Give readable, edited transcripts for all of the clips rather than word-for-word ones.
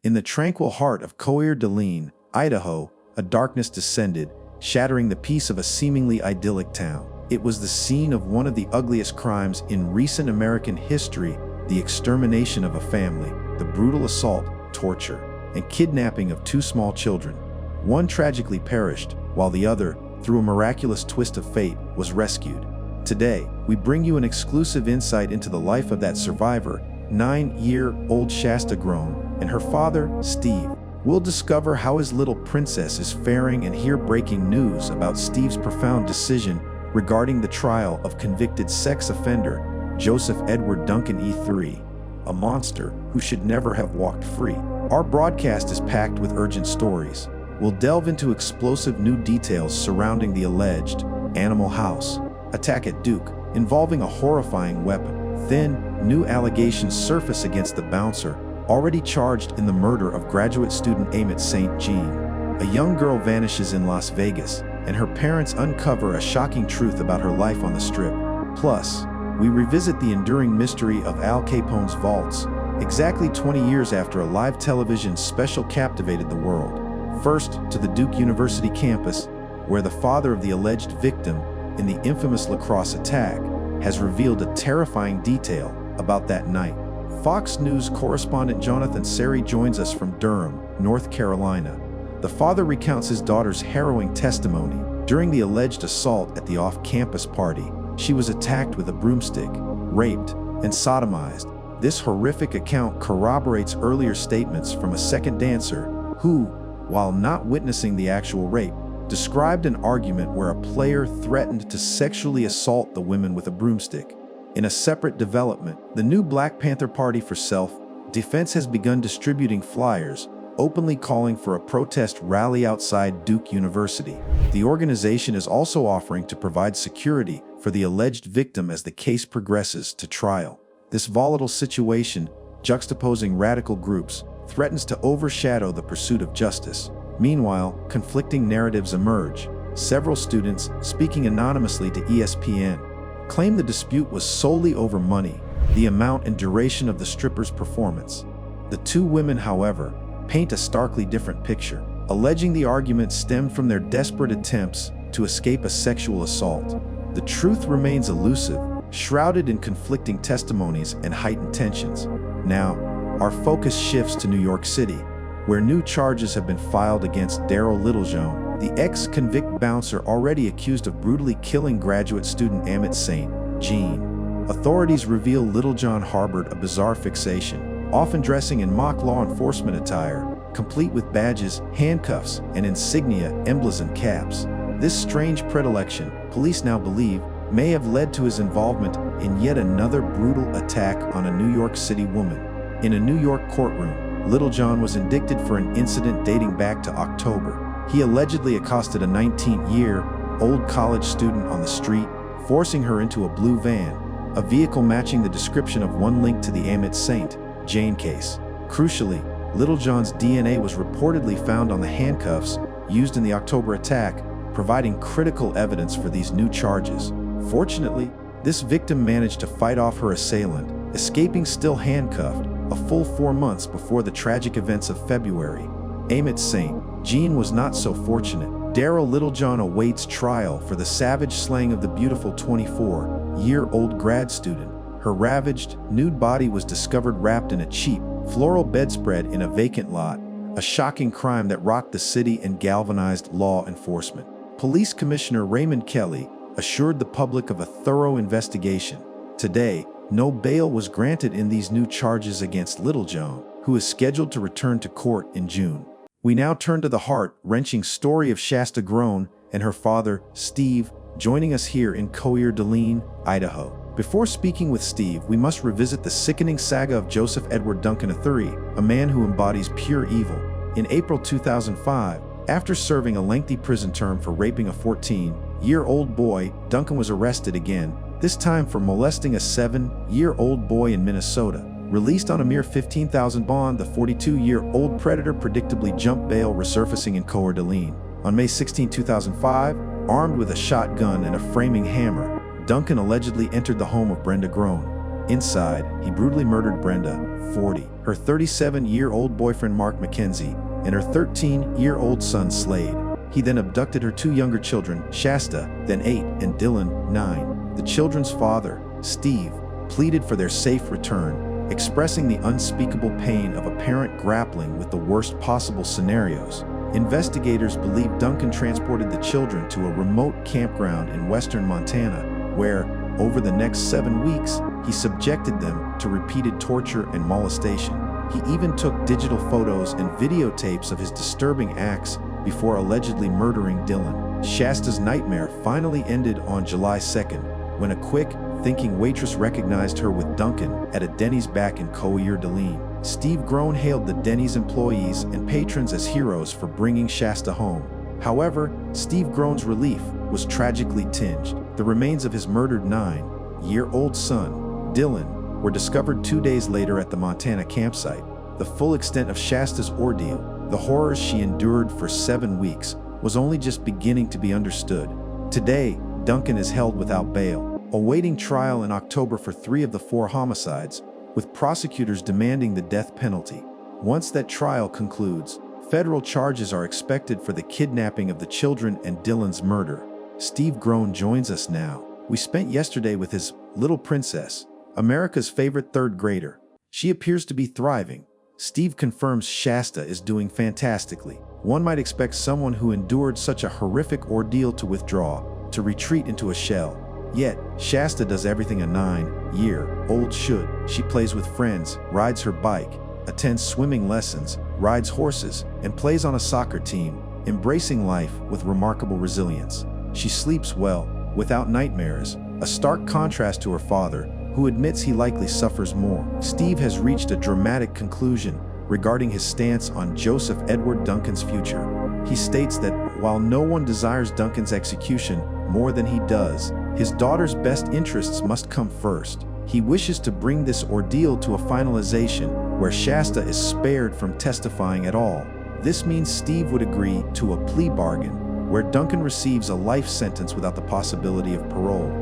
In the tranquil heart of Coeur d'Alene, Idaho, a darkness descended, shattering the peace of a seemingly idyllic town. It was the scene of one of the ugliest crimes in recent American history, the extermination of a family, the brutal assault, torture, and kidnapping of two small children. One tragically perished, while the other, through a miraculous twist of fate, was rescued. Today, we bring you an exclusive insight into the life of that survivor, 9-year-old Shasta Grown, and her father, Steve. We'll discover how his little princess is faring and hear breaking news about Steve's profound decision regarding the trial of convicted sex offender Joseph Edward Duncan E3, a monster who should never have walked free. Our broadcast is packed with urgent stories. We'll delve into explosive new details surrounding the alleged Animal House attack at Duke, involving a horrifying weapon. Then, new allegations surface against the bouncer, already charged in the murder of graduate student Amit St. Jean. A young girl vanishes in Las Vegas, and her parents uncover a shocking truth about her life on the Strip. Plus, we revisit the enduring mystery of Al Capone's vaults, exactly 20 years after a live television special captivated the world. First, to the Duke University campus, where the father of the alleged victim in the infamous lacrosse attack has revealed a terrifying detail about that night. Fox News correspondent Jonathan Seri joins us from Durham, North Carolina. The father recounts his daughter's harrowing testimony. During the alleged assault at the off-campus party, she was attacked with a broomstick, raped, and sodomized. This horrific account corroborates earlier statements from a second dancer who, while not witnessing the actual rape, described an argument where a player threatened to sexually assault the women with a broomstick. In a separate development, the new Black Panther Party for Self-Defense has begun distributing flyers, openly calling for a protest rally outside Duke University. The organization is also offering to provide security for the alleged victim as the case progresses to trial. This volatile situation, juxtaposing radical groups, threatens to overshadow the pursuit of justice. Meanwhile, conflicting narratives emerge. Several students, speaking anonymously to ESPN, claim the dispute was solely over money, the amount and duration of the stripper's performance. The two women, however, paint a starkly different picture, alleging the argument stemmed from their desperate attempts to escape a sexual assault. The truth remains elusive, shrouded in conflicting testimonies and heightened tensions. Now, our focus shifts to New York City, where new charges have been filed against Daryl Littlejohn, the ex-convict bouncer already accused of brutally killing graduate student Amit St. Jean. Authorities reveal Littlejohn harbored a bizarre fixation, often dressing in mock law enforcement attire, complete with badges, handcuffs, and insignia emblazoned caps. This strange predilection, police now believe, may have led to his involvement in yet another brutal attack on a New York City woman. In a New York courtroom, Littlejohn was indicted for an incident dating back to October. He allegedly accosted a 19-year-old college student on the street, forcing her into a blue van, a vehicle matching the description of one linked to the Amit St. Jean case. Crucially, Littlejohn's DNA was reportedly found on the handcuffs used in the October attack, providing critical evidence for these new charges. Fortunately, this victim managed to fight off her assailant, escaping still handcuffed, a full 4 months before the tragic events of February. Amit St. Jean was not so fortunate. Daryl Littlejohn awaits trial for the savage slaying of the beautiful 24-year-old grad student. Her ravaged, nude body was discovered wrapped in a cheap, floral bedspread in a vacant lot, a shocking crime that rocked the city and galvanized law enforcement. Police Commissioner Raymond Kelly assured the public of a thorough investigation. Today, no bail was granted in these new charges against Littlejohn, who is scheduled to return to court in June. We now turn to the heart-wrenching story of Shasta Grown and her father, Steve, joining us here in Coeur d'Alene, Idaho. Before speaking with Steve, we must revisit the sickening saga of Joseph Edward Duncan III, a man who embodies pure evil. In April 2005, after serving a lengthy prison term for raping a 14-year-old boy, Duncan was arrested again, this time for molesting a 7-year-old boy in Minnesota. Released on a mere $15,000 bond, the 42-year-old predator predictably jumped bail, resurfacing in Coeur d'Alene. On May 16, 2005, armed with a shotgun and a framing hammer, Duncan allegedly entered the home of Brenda Grown. Inside, he brutally murdered Brenda, 40, her 37-year-old boyfriend Mark McKenzie, and her 13-year-old son Slade. He then abducted her two younger children, Shasta, then 8, and Dylan, 9. The children's father, Steve, pleaded for their safe return, expressing the unspeakable pain of a parent grappling with the worst possible scenarios. Investigators believe Duncan transported the children to a remote campground in western Montana, where, over the next 7 weeks, he subjected them to repeated torture and molestation. He even took digital photos and videotapes of his disturbing acts before allegedly murdering Dylan. Shasta's nightmare finally ended on July 2nd, when a quick, thinking waitress recognized her with Duncan at a Denny's back in Coeur-d'Alene. Steve Groan hailed the Denny's employees and patrons as heroes for bringing Shasta home. However, Steve Groan's relief was tragically tinged. The remains of his murdered 9-year-old son, Dylan, were discovered 2 days later at the Montana campsite. The full extent of Shasta's ordeal, the horrors she endured for 7 weeks, was only just beginning to be understood. Today, Duncan is held without bail, awaiting trial in October for 3 of the 4 homicides, with prosecutors demanding the death penalty. Once that trial concludes, federal charges are expected for the kidnapping of the children and Dylan's murder. Steve Groan joins us now. We spent yesterday with his little princess, America's favorite 3rd grader. She appears to be thriving. Steve confirms Shasta is doing fantastically. One might expect someone who endured such a horrific ordeal to withdraw, to retreat into a shell. Yet, Shasta does everything a 9-year-old should. She plays with friends, rides her bike, attends swimming lessons, rides horses, and plays on a soccer team, embracing life with remarkable resilience. She sleeps well, without nightmares, a stark contrast to her father, who admits he likely suffers more. Steve has reached a dramatic conclusion regarding his stance on Joseph Edward Duncan's future. He states that while no one desires Duncan's execution more than he does, his daughter's best interests must come first. He wishes to bring this ordeal to a finalization where Shasta is spared from testifying at all. This means Steve would agree to a plea bargain, where Duncan receives a life sentence without the possibility of parole.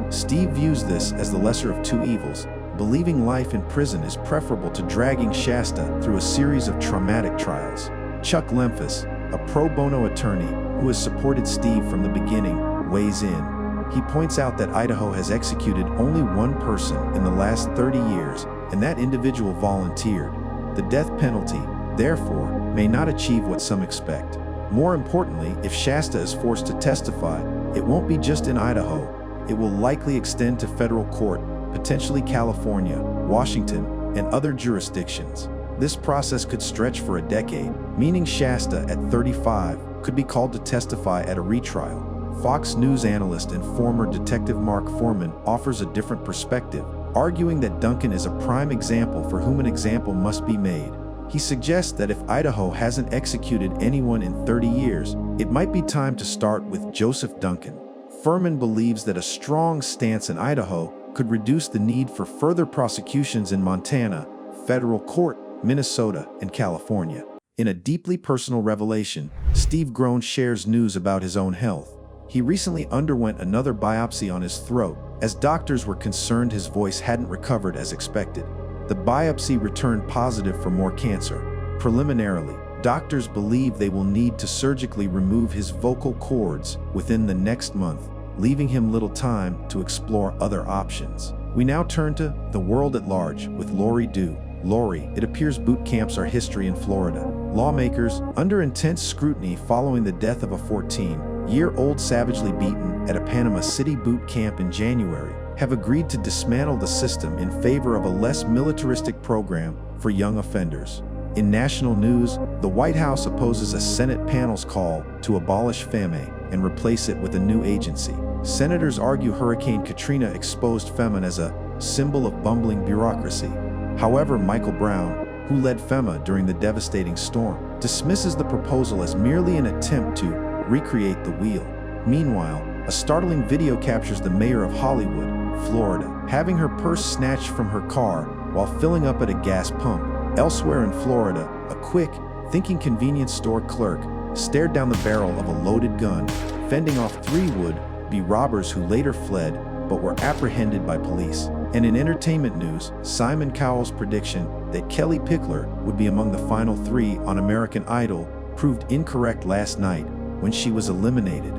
Steve views this as the lesser of 2 evils, believing life in prison is preferable to dragging Shasta through a series of traumatic trials. Chuck Lemphis, a pro bono attorney who has supported Steve from the beginning, weighs in. He points out that Idaho has executed only 1 person in the last 30 years, and that individual volunteered. The death penalty, therefore, may not achieve what some expect. More importantly, if Shasta is forced to testify, it won't be just in Idaho. It will likely extend to federal court, potentially California, Washington, and other jurisdictions. This process could stretch for a decade, meaning Shasta, at 35, could be called to testify at a retrial. Fox News analyst and former detective Mark Foreman offers a different perspective, arguing that Duncan is a prime example for whom an example must be made. He suggests that if Idaho hasn't executed anyone in 30 years, it might be time to start with Joseph Duncan. Furman believes that a strong stance in Idaho could reduce the need for further prosecutions in Montana, federal court, Minnesota, and California. In a deeply personal revelation, Steve Groan shares news about his own health. He recently underwent another biopsy on his throat, as doctors were concerned his voice hadn't recovered as expected. The biopsy returned positive for more cancer. Preliminarily, doctors believe they will need to surgically remove his vocal cords within the next month, leaving him little time to explore other options. We now turn to the world at large with Lori Dew. Lori, it appears boot camps are history in Florida. Lawmakers, under intense scrutiny following the death of a 14-year-old savagely beaten at a Panama City boot camp in January, have agreed to dismantle the system in favor of a less militaristic program for young offenders. In national news, the White House opposes a Senate panel's call to abolish FEMA and replace it with a new agency. Senators argue Hurricane Katrina exposed FEMA as a symbol of bumbling bureaucracy. However, Michael Brown, who led FEMA during the devastating storm, dismisses the proposal as merely an attempt to recreate the wheel. Meanwhile, a startling video captures the mayor of Hollywood, Florida, having her purse snatched from her car while filling up at a gas pump. Elsewhere in Florida, a quick, thinking convenience store clerk stared down the barrel of a loaded gun, fending off 3 would-be robbers who later fled, but were apprehended by police. And in entertainment news, Simon Cowell's prediction that Kelly Pickler would be among the final 3 on American Idol proved incorrect last night when she was eliminated.